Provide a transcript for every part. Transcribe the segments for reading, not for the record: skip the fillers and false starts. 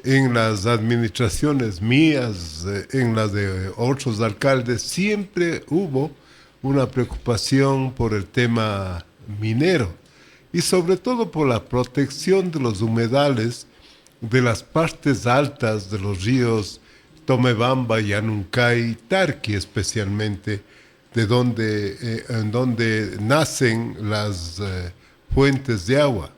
en las administraciones mías, en las de otros alcaldes, siempre hubo una preocupación por el tema minero y sobre todo por la protección de los humedales de las partes altas de los ríos Tomebamba, Yanuncay, Tarqui especialmente, en donde nacen las fuentes de agua.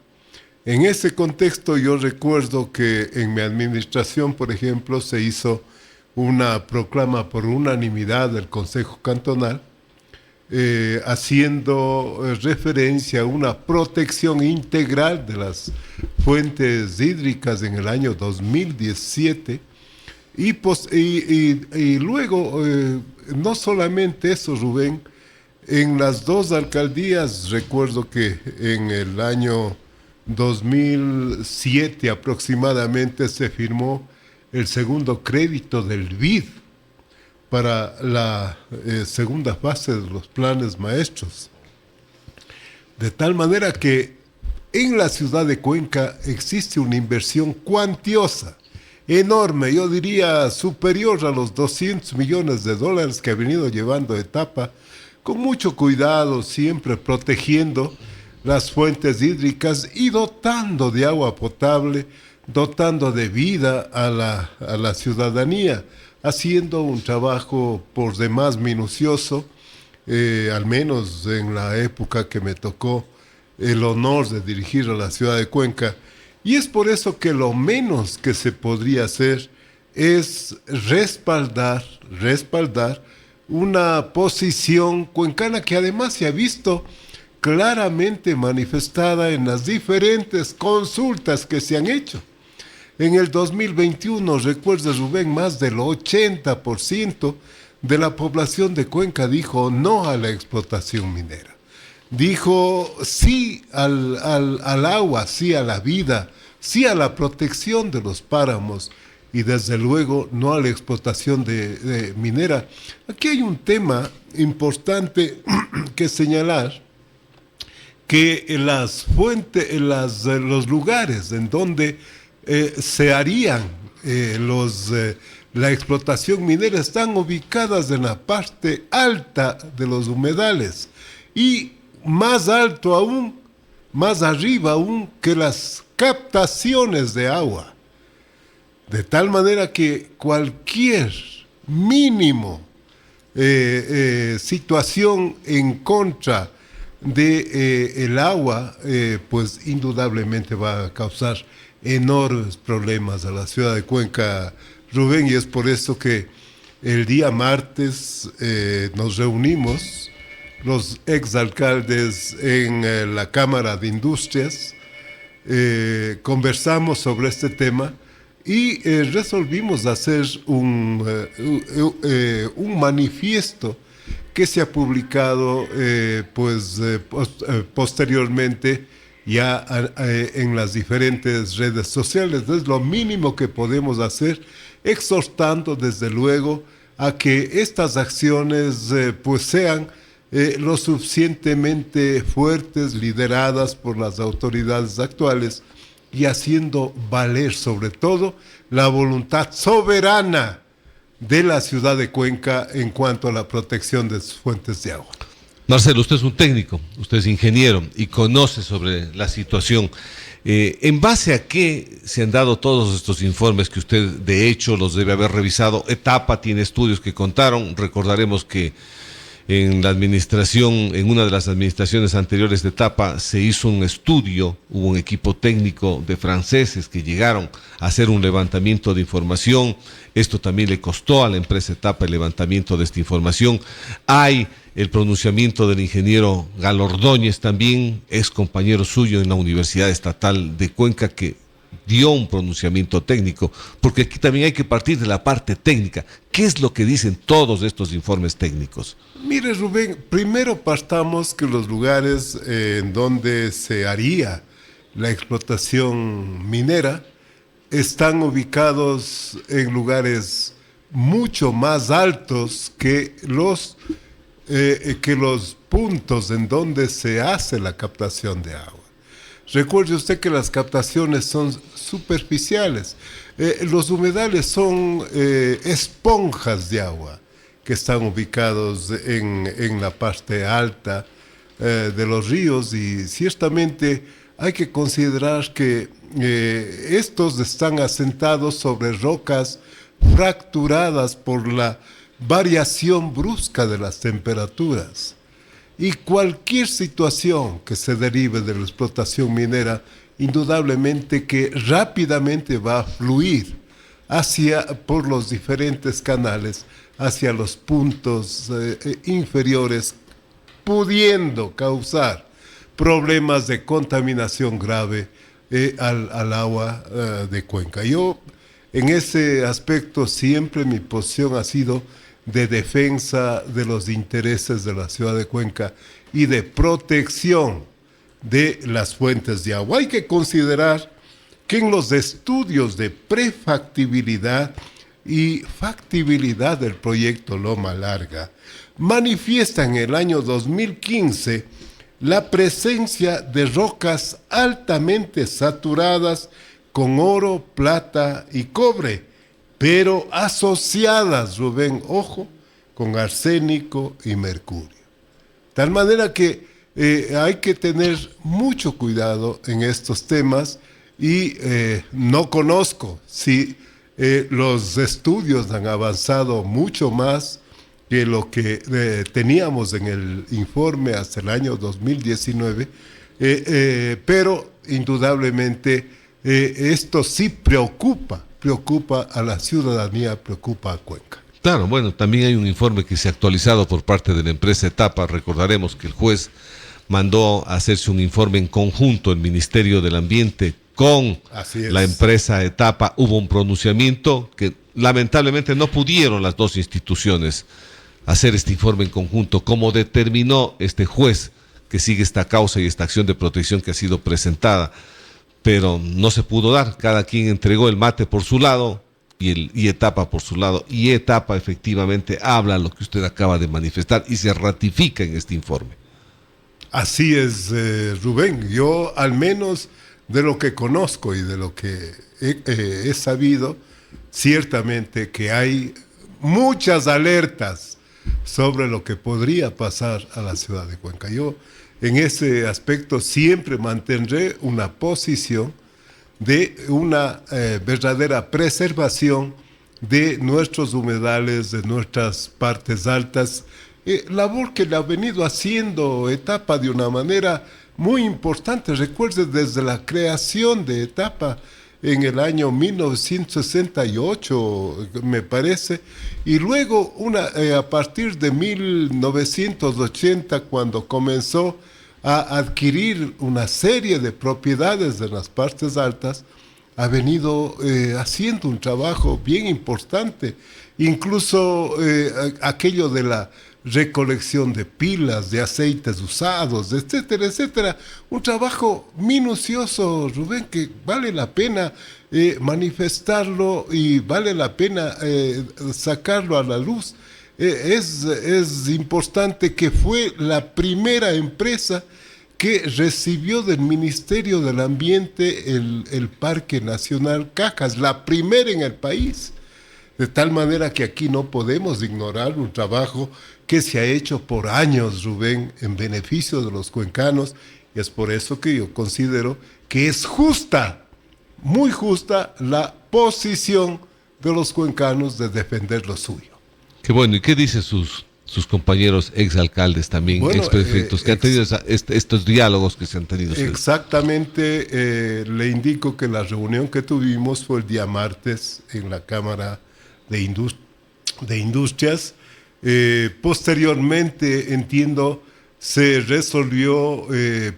En ese contexto yo recuerdo que en mi administración, por ejemplo, se hizo una proclama por unanimidad del Consejo Cantonal, haciendo referencia a una protección integral de las fuentes hídricas en el año 2017 y luego, no solamente eso, Rubén, en las dos alcaldías, recuerdo que en el año 2007 aproximadamente se firmó el segundo crédito del BID para la segunda fase de los planes maestros. De tal manera que en la ciudad de Cuenca existe una inversión cuantiosa, enorme, yo diría superior a los 200 millones de dólares que ha venido llevando Etapa, con mucho cuidado, siempre protegiendo las fuentes hídricas y dotando de agua potable, dotando de vida a la ciudadanía, haciendo un trabajo por demás minucioso, al menos en la época que me tocó el honor de dirigir a la ciudad de Cuenca. Y es por eso que lo menos que se podría hacer es respaldar una posición cuencana que además se ha visto claramente manifestada en las diferentes consultas que se han hecho. En el 2021, recuerda Rubén, más del 80% de la población de Cuenca dijo no a la explotación minera. Dijo sí al agua, sí a la vida, sí a la protección de los páramos y desde luego no a la explotación de minera. Aquí hay un tema importante que señalar, que los lugares en donde se harían la explotación minera están ubicadas en la parte alta de los humedales y más alto aún, más arriba aún que las captaciones de agua. De tal manera que cualquier mínimo situación en contra de el agua, pues indudablemente va a causar enormes problemas a la ciudad de Cuenca, Rubén, y es por eso que el día martes nos reunimos los exalcaldes en la Cámara de Industrias, conversamos sobre este tema y resolvimos hacer un manifiesto que se ha publicado posteriormente ya en las diferentes redes sociales. Es lo mínimo que podemos hacer, exhortando desde luego a que estas acciones sean lo suficientemente fuertes, lideradas por las autoridades actuales y haciendo valer sobre todo la voluntad soberana de la ciudad de Cuenca en cuanto a la protección de sus fuentes de agua. Marcelo, usted es un técnico, usted es ingeniero y conoce sobre la situación. ¿En base a qué se han dado todos estos informes que usted de hecho los debe haber revisado? Etapa tiene estudios que contaron, recordaremos que en la administración, en una de las administraciones anteriores de Etapa, se hizo un estudio, hubo un equipo técnico de franceses que llegaron a hacer un levantamiento de información. Esto también le costó a la empresa Etapa el levantamiento de esta información. Hay el pronunciamiento del ingeniero Galo Ordóñez, también es compañero suyo en la Universidad Estatal de Cuenca, que dio un pronunciamiento técnico, porque aquí también hay que partir de la parte técnica. ¿Qué es lo que dicen todos estos informes técnicos? Mire, Rubén, primero partamos que los lugares en donde se haría la explotación minera están ubicados en lugares mucho más altos que los puntos en donde se hace la captación de agua. Recuerde usted que las captaciones son superficiales. Los humedales son esponjas de agua que están ubicados en la parte alta de los ríos, y ciertamente hay que considerar que estos están asentados sobre rocas fracturadas por la variación brusca de las temperaturas. Y cualquier situación que se derive de la explotación minera, indudablemente que rápidamente va a fluir por los diferentes canales hacia los puntos inferiores, pudiendo causar problemas de contaminación grave al agua de Cuenca. Yo, en ese aspecto, siempre mi posición ha sido de defensa de los intereses de la ciudad de Cuenca y de protección de las fuentes de agua. Hay que considerar que en los estudios de prefactibilidad y factibilidad del proyecto Loma Larga manifiesta en el año 2015 la presencia de rocas altamente saturadas con oro, plata y cobre, pero asociadas, Rubén, ojo, con arsénico y mercurio. Tal manera que hay que tener mucho cuidado en estos temas, y no conozco si los estudios han avanzado mucho más que lo que teníamos en el informe hasta el año 2019, pero indudablemente esto sí preocupa a la ciudadanía, preocupa a Cuenca. Claro, bueno, también hay un informe que se ha actualizado por parte de la empresa Etapa. Recordaremos que el juez mandó a hacerse un informe en conjunto, el Ministerio del Ambiente con la empresa Etapa. Hubo un pronunciamiento que lamentablemente no pudieron las dos instituciones hacer este informe en conjunto, como determinó este juez que sigue esta causa y esta acción de protección que ha sido presentada, pero no se pudo dar. Cada quien entregó el mate por su lado y Etapa por su lado, y Etapa efectivamente habla lo que usted acaba de manifestar y se ratifica en este informe. Así es, Rubén. Yo, al menos de lo que conozco y de lo que he sabido, ciertamente que hay muchas alertas sobre lo que podría pasar a la ciudad de Cuenca. Yo, en ese aspecto, siempre mantendré una posición de una verdadera preservación de nuestros humedales, de nuestras partes altas, labor que le ha venido haciendo Etapa de una manera muy importante. Recuerde, desde la creación de Etapa en el año 1968, me parece, y luego a partir de 1980, cuando comenzó a adquirir una serie de propiedades de las partes altas, ha venido haciendo un trabajo bien importante, incluso aquello de la recolección de pilas, de aceites usados, etcétera, etcétera. Un trabajo minucioso, Rubén, que vale la pena manifestarlo y vale la pena sacarlo a la luz. Es importante que fue la primera empresa que recibió del Ministerio del Ambiente el Parque Nacional Cajas, la primera en el país. De tal manera que aquí no podemos ignorar un trabajo que se ha hecho por años, Rubén, en beneficio de los cuencanos, y es por eso que yo considero que es justa, muy justa, la posición de los cuencanos de defender lo suyo. Qué bueno. ¿Y qué dicen sus compañeros exalcaldes también, bueno, exprefectos, que han tenido estos diálogos que se han tenido? Exactamente, le indico que la reunión que tuvimos fue el día martes en la Cámara de Industrias. Posteriormente, entiendo, se resolvió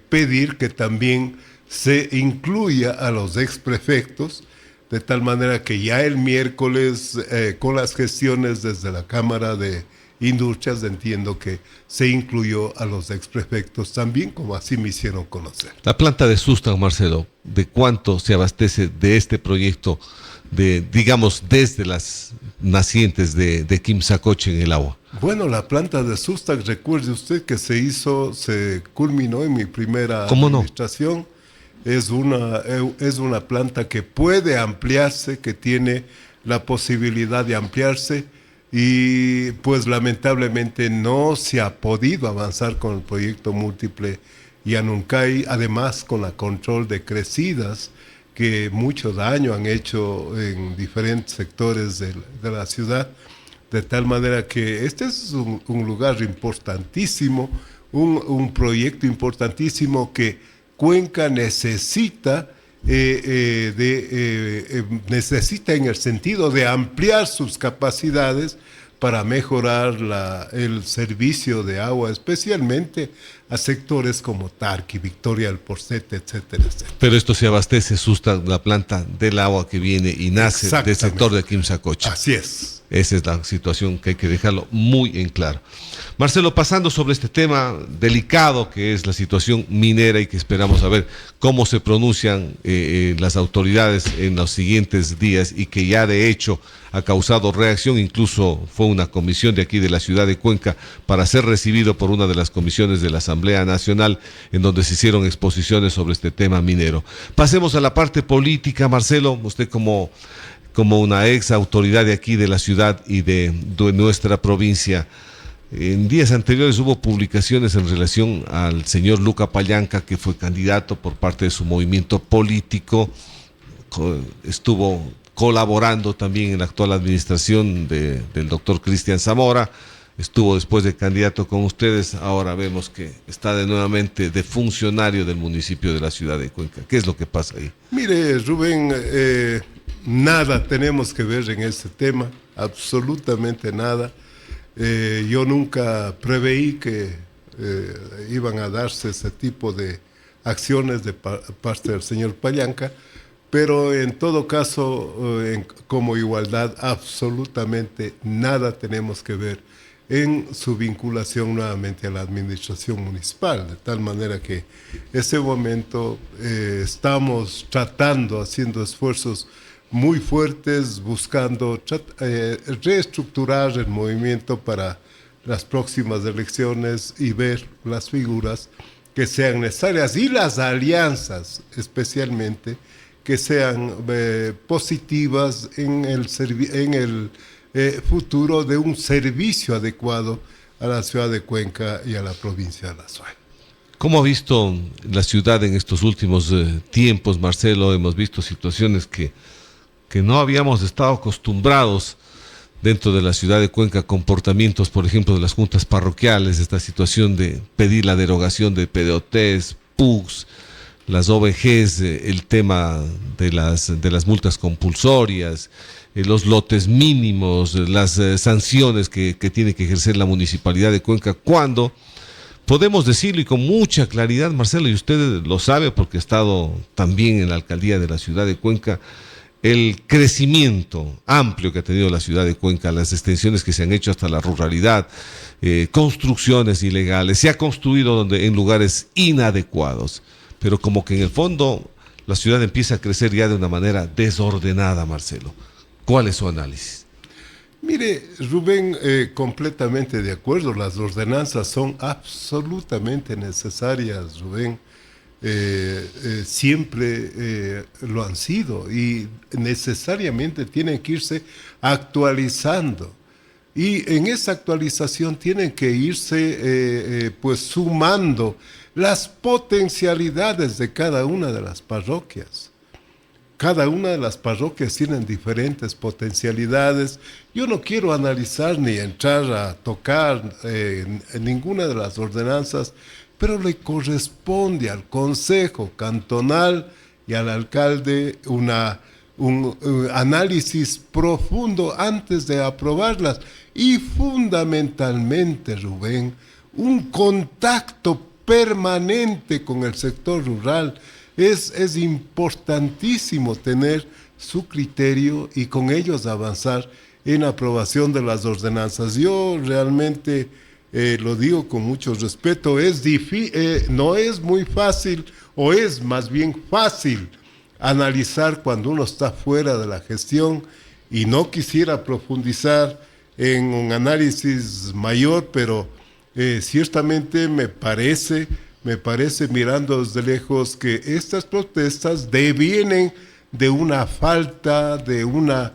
pedir que también se incluya a los exprefectos, de tal manera que ya el miércoles, con las gestiones desde la Cámara de Industrias, entiendo que se incluyó a los exprefectos también, como así me hicieron conocer. La planta de Sustag, Marcelo, ¿de cuánto se abastece de este proyecto, digamos, desde las nacientes de Quimsacoche en el agua? Bueno, la planta de Sustag, recuerde usted que se culminó en mi primera ¿Cómo administración, es una planta que puede ampliarse, que tiene la posibilidad de ampliarse, y pues lamentablemente no se ha podido avanzar con el proyecto múltiple Yanuncay, además con la control de crecidas que mucho daño han hecho en diferentes sectores de la ciudad, de tal manera que este es un lugar importantísimo, un proyecto importantísimo que Cuenca necesita, necesita en el sentido de ampliar sus capacidades para mejorar el servicio de agua, especialmente a sectores como Tarqui, Victoria del Porcete, etcétera, etcétera. Pero esto se abastece, la planta del agua que viene y nace del sector de Quimsacocha. Así es. Esa es la situación que hay que dejarlo muy en claro. Marcelo, pasando sobre este tema delicado que es la situación minera y que esperamos saber cómo se pronuncian las autoridades en los siguientes días y que ya de hecho ha causado reacción, incluso fue una comisión de aquí de la ciudad de Cuenca para ser recibido por una de las comisiones de la Asamblea Nacional en donde se hicieron exposiciones sobre este tema minero. Pasemos a la parte política, Marcelo, usted como una ex autoridad de aquí de la ciudad y de nuestra provincia. En días anteriores hubo publicaciones en relación al señor Luca Pallanca, que fue candidato por parte de su movimiento político, estuvo colaborando también en la actual administración del doctor Cristian Zamora, estuvo después de candidato con ustedes, ahora vemos que está nuevamente de funcionario del municipio de la ciudad de Cuenca. ¿Qué es lo que pasa ahí? Mire, Rubén, nada tenemos que ver en este tema, absolutamente nada. Yo nunca preveí que iban a darse ese tipo de acciones de parte del señor Pallanca, pero en todo caso, como igualdad, absolutamente nada tenemos que ver en su vinculación nuevamente a la administración municipal, de tal manera que en ese momento estamos haciendo esfuerzos muy fuertes, buscando reestructurar el movimiento para las próximas elecciones y ver las figuras que sean necesarias y las alianzas especialmente que sean positivas en el futuro de un servicio adecuado a la ciudad de Cuenca y a la provincia de La Suay. ¿Cómo ha visto la ciudad en estos últimos tiempos, Marcelo? Hemos visto situaciones que no habíamos estado acostumbrados dentro de la ciudad de Cuenca, comportamientos, por ejemplo, de las juntas parroquiales, esta situación de pedir la derogación de PDOTs, PUCs, las OVGs, el tema de las multas compulsorias, los lotes mínimos, las sanciones que tiene que ejercer la municipalidad de Cuenca, cuando podemos decirlo y con mucha claridad, Marcelo, y usted lo sabe porque ha estado también en la alcaldía de la ciudad de Cuenca, el crecimiento amplio que ha tenido la ciudad de Cuenca, las extensiones que se han hecho hasta la ruralidad, construcciones ilegales, se ha construido en lugares inadecuados, pero como que en el fondo la ciudad empieza a crecer ya de una manera desordenada, Marcelo. ¿Cuál es su análisis? Mire, Rubén, completamente de acuerdo, las ordenanzas son absolutamente necesarias, Rubén. Siempre lo han sido y necesariamente tienen que irse actualizando. Y en esa actualización tienen que irse pues sumando las potencialidades de cada una de las parroquias. Cada una de las parroquias tienen diferentes potencialidades. Yo no quiero analizar ni entrar a tocar en ninguna de las ordenanzas, pero le corresponde al Consejo Cantonal y al alcalde un análisis profundo antes de aprobarlas y fundamentalmente, Rubén, un contacto permanente con el sector rural. Es importantísimo tener su criterio y con ellos avanzar en aprobación de las ordenanzas. Yo realmente lo digo con mucho respeto, no es muy fácil, o es más bien fácil analizar cuando uno está fuera de la gestión, y no quisiera profundizar en un análisis mayor, pero ciertamente me parece me parece, mirando desde lejos, que estas protestas devienen de una falta de una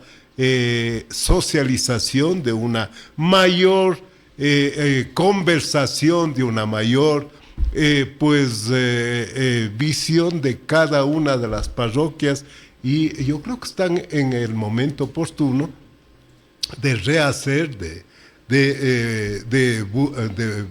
socialización, de una mayor conversación, de una mayor visión de cada una de las parroquias, y yo creo que están en el momento oportuno de rehacer, de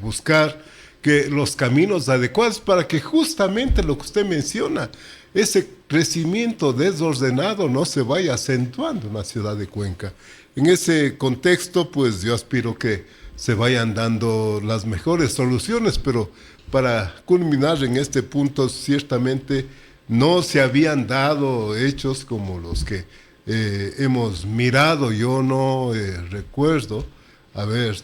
buscar que los caminos adecuados para que justamente lo que usted menciona, ese crecimiento desordenado no se vaya acentuando en la ciudad de Cuenca. En ese contexto, pues yo aspiro que se vayan dando las mejores soluciones, pero para culminar en este punto, ciertamente no se habían dado hechos como los que hemos mirado. Yo no recuerdo haber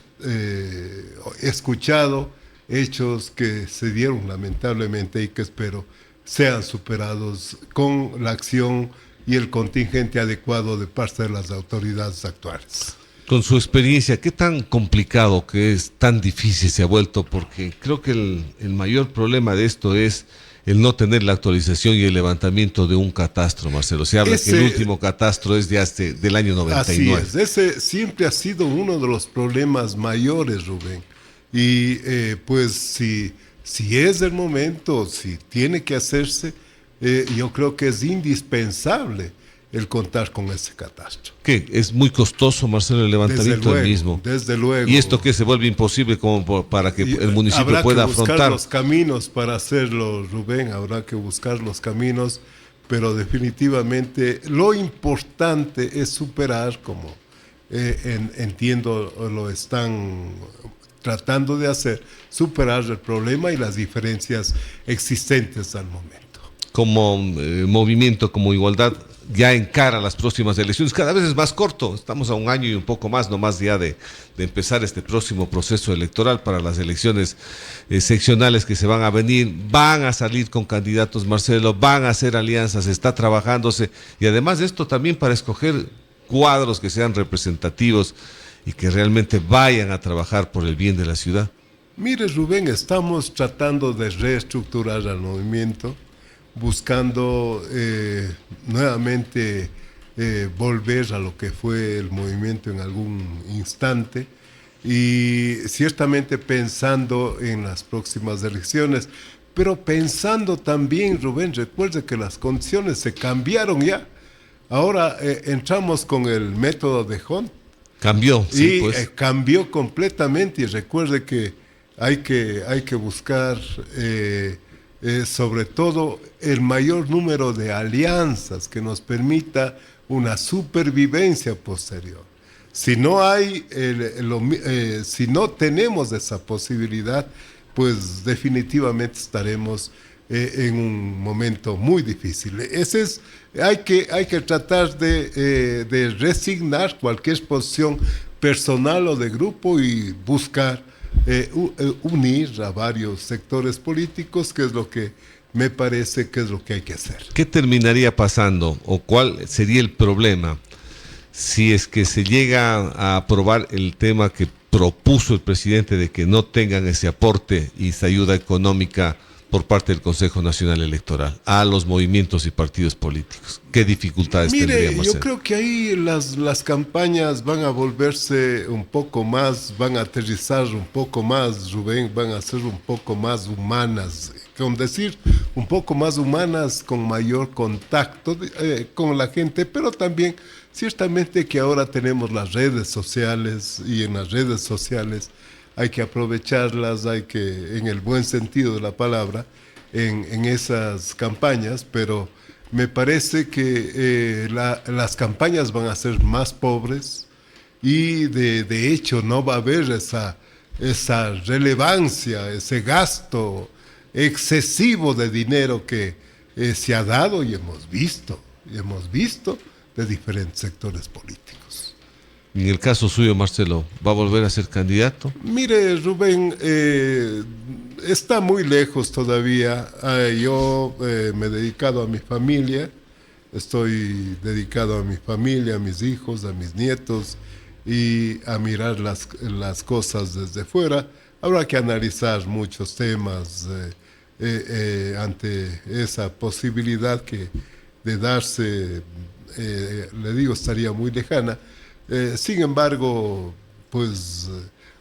escuchado hechos que se dieron lamentablemente y que espero sean superados con la acción y el contingente adecuado de parte de las autoridades actuales. Con su experiencia, ¿qué tan complicado, que es tan difícil se ha vuelto? Porque creo que el mayor problema de esto es el no tener la actualización y el levantamiento de un catastro, Marcelo. Se habla que el último catastro es del año 99. Así es, ese siempre ha sido uno de los problemas mayores, Rubén. Y pues si es el momento, si tiene que hacerse, yo creo que es indispensable el contar con ese catastro. ¿Qué? ¿Es muy costoso, Marcelo, el levantamiento del mismo? Desde luego. ¿Y esto que se vuelve imposible como para que el municipio pueda afrontar? Habrá que buscar los caminos para hacerlo, Rubén, habrá que buscar los caminos, pero definitivamente lo importante es superar, como entiendo lo están tratando de hacer, superar el problema y las diferencias existentes al momento. Como movimiento, como Igualdad, ya encara las próximas elecciones. Cada vez es más corto, estamos a un año y un poco más, nomás ya de empezar este próximo proceso electoral para las elecciones seccionales que se van a venir. Van a salir con candidatos, Marcelo, van a hacer alianzas, está trabajándose, y además de esto también para escoger cuadros que sean representativos y que realmente vayan a trabajar por el bien de la ciudad. Mire, Rubén, estamos tratando de reestructurar al movimiento, buscando nuevamente volver a lo que fue el movimiento en algún instante, y ciertamente pensando en las próximas elecciones, pero pensando también, Rubén, recuerde que las condiciones se cambiaron ya. Ahora entramos con el método de Hunt. Cambió, sí, pues. Cambió completamente, y recuerde que hay que buscar sobre todo el mayor número de alianzas que nos permita una supervivencia posterior. Si no si no tenemos esa posibilidad, pues definitivamente estaremos en un momento muy difícil. Hay que tratar de resignar cualquier posición personal o de grupo y buscar unir a varios sectores políticos, que es lo que me parece que es lo que hay que hacer. ¿Qué terminaría pasando o cuál sería el problema si es que se llega a aprobar el tema que propuso el presidente de que no tengan ese aporte y esa ayuda económica por parte del Consejo Nacional Electoral a los movimientos y partidos políticos? ¿Qué dificultades tendríamos? Yo creo que ahí las campañas van a volverse un poco más, van a aterrizar un poco más, Rubén, van a ser un poco más humanas, con decir un poco más humanas, con mayor contacto con la gente, pero también ciertamente que ahora tenemos las redes sociales, y en las redes sociales hay que aprovecharlas, hay que, en el buen sentido de la palabra, en esas campañas, pero me parece que las campañas van a ser más pobres, y de hecho no va a haber esa relevancia, ese gasto excesivo de dinero que se ha dado y hemos visto de diferentes sectores políticos. En el caso suyo, Marcelo, ¿va a volver a ser candidato? Mire, Rubén, está muy lejos todavía. Yo me he dedicado a mi familia, estoy dedicado a mi familia, a mis hijos, a mis nietos, y a mirar las cosas desde fuera. Habrá que analizar muchos temas ante esa posibilidad que de darse, le digo, estaría muy lejana. Sin embargo, pues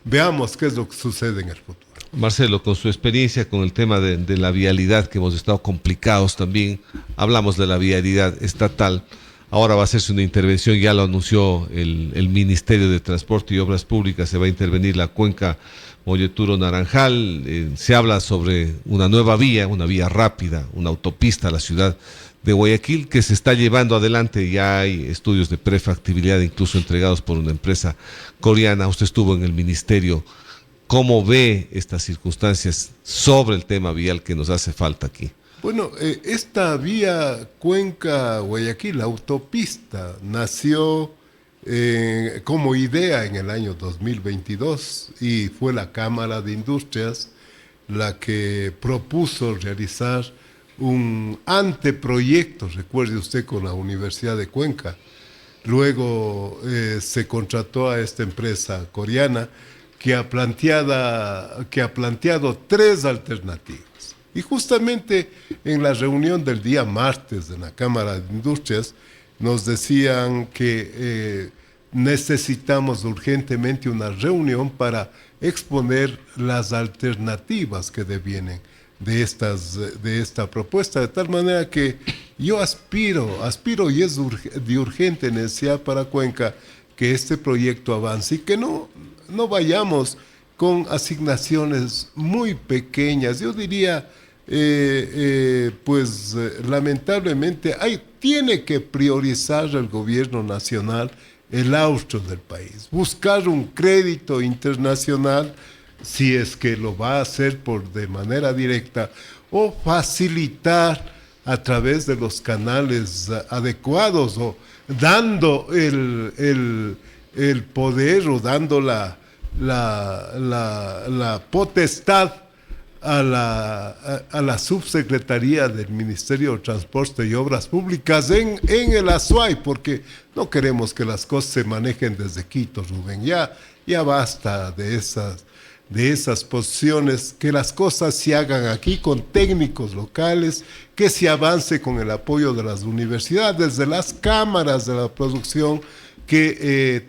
veamos qué es lo que sucede en el futuro. Marcelo, con su experiencia con el tema de la vialidad, que hemos estado complicados también, hablamos de la vialidad estatal, ahora va a hacerse una intervención, ya lo anunció el Ministerio de Transporte y Obras Públicas, se va a intervenir la cuenca Molleturo-Naranjal, se habla sobre una nueva vía, una vía rápida, una autopista a la ciudad de Guayaquil que se está llevando adelante, ya hay estudios de prefactibilidad incluso entregados por una empresa coreana. Usted estuvo en el ministerio, ¿cómo ve estas circunstancias sobre el tema vial que nos hace falta aquí? Bueno, esta vía Cuenca-Guayaquil, la autopista, nació como idea en el año 2022 y fue la Cámara de Industrias la que propuso realizar un anteproyecto, recuerde usted, con la Universidad de Cuenca. Luego se contrató a esta empresa coreana que ha planteado 3 alternativas. Y justamente en la reunión del día martes de la Cámara de Industrias nos decían que necesitamos urgentemente una reunión para exponer las alternativas que devienen de esta propuesta, de tal manera que yo aspiro y es de urgente necesidad para Cuenca que este proyecto avance y que no vayamos con asignaciones muy pequeñas. Yo diría, lamentablemente tiene que priorizar el gobierno nacional el austro del país, buscar un crédito internacional si es que lo va a hacer de manera directa o facilitar a través de los canales adecuados o dando el poder o dando la potestad a la subsecretaría del Ministerio de Transporte y Obras Públicas en el Azuay, porque no queremos que las cosas se manejen desde Quito, Rubén. Ya basta de esas posiciones, que las cosas se hagan aquí con técnicos locales, que se avance con el apoyo de las universidades, de las cámaras de la producción que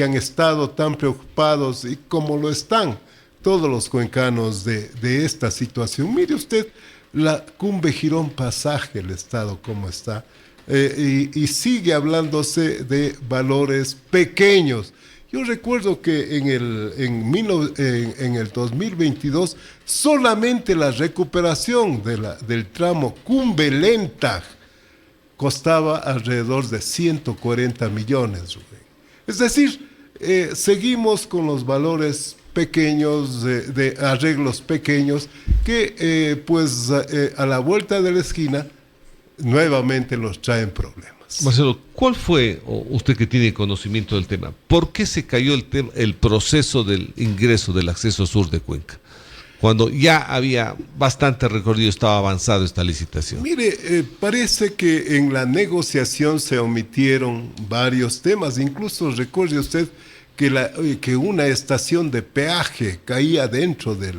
han estado tan preocupados y como lo están todos los cuencanos de esta situación. Mire usted la Cumbe Girón Pasaje, el estado como está, y sigue hablándose de valores pequeños. Yo recuerdo que en el 2022 solamente la recuperación del tramo Cumbe Lenta costaba alrededor de 140 millones, Rubén. Es decir, seguimos con los valores pequeños, de arreglos pequeños, que a la vuelta de la esquina nuevamente nos traen problemas. Marcelo, ¿cuál fue, usted que tiene conocimiento del tema, por qué se cayó el proceso del ingreso del acceso sur de Cuenca? Cuando ya había bastante recorrido, estaba avanzado esta licitación. Mire, parece que en la negociación se omitieron varios temas. Incluso recuerde usted que una estación de peaje caía dentro de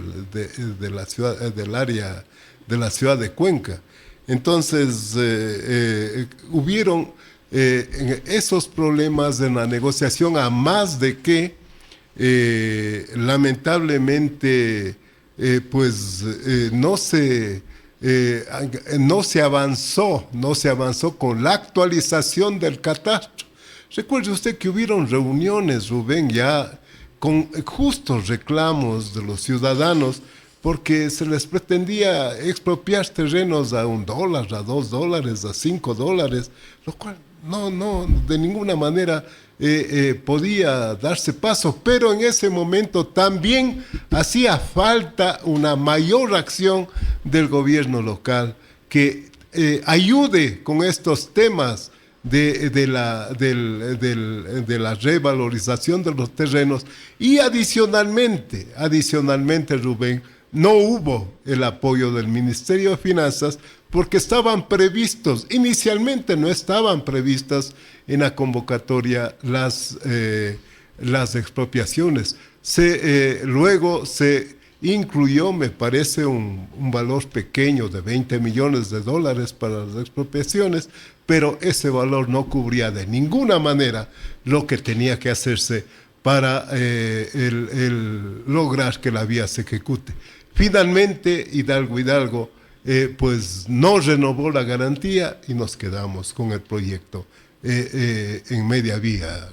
la ciudad, del área de la ciudad de Cuenca. Entonces, hubieron esos problemas en la negociación, a más de que lamentablemente no se avanzó con la actualización del catastro. Recuerde usted que hubieron reuniones, Rubén, ya con justos reclamos de los ciudadanos, porque se les pretendía expropiar terrenos a $1, a $2, a $5, lo cual no de ninguna manera podía darse paso, pero en ese momento también hacía falta una mayor acción del gobierno local que ayude con estos temas de la revalorización de los terrenos. Y adicionalmente, Rubén, no hubo el apoyo del Ministerio de Finanzas porque inicialmente no estaban previstas en la convocatoria las expropiaciones. Luego se incluyó, me parece, un valor pequeño de $20 millones para las expropiaciones, pero ese valor no cubría de ninguna manera lo que tenía que hacerse para el lograr que la vía se ejecute. Finalmente, Hidalgo pues no renovó la garantía y nos quedamos con el proyecto en media vía.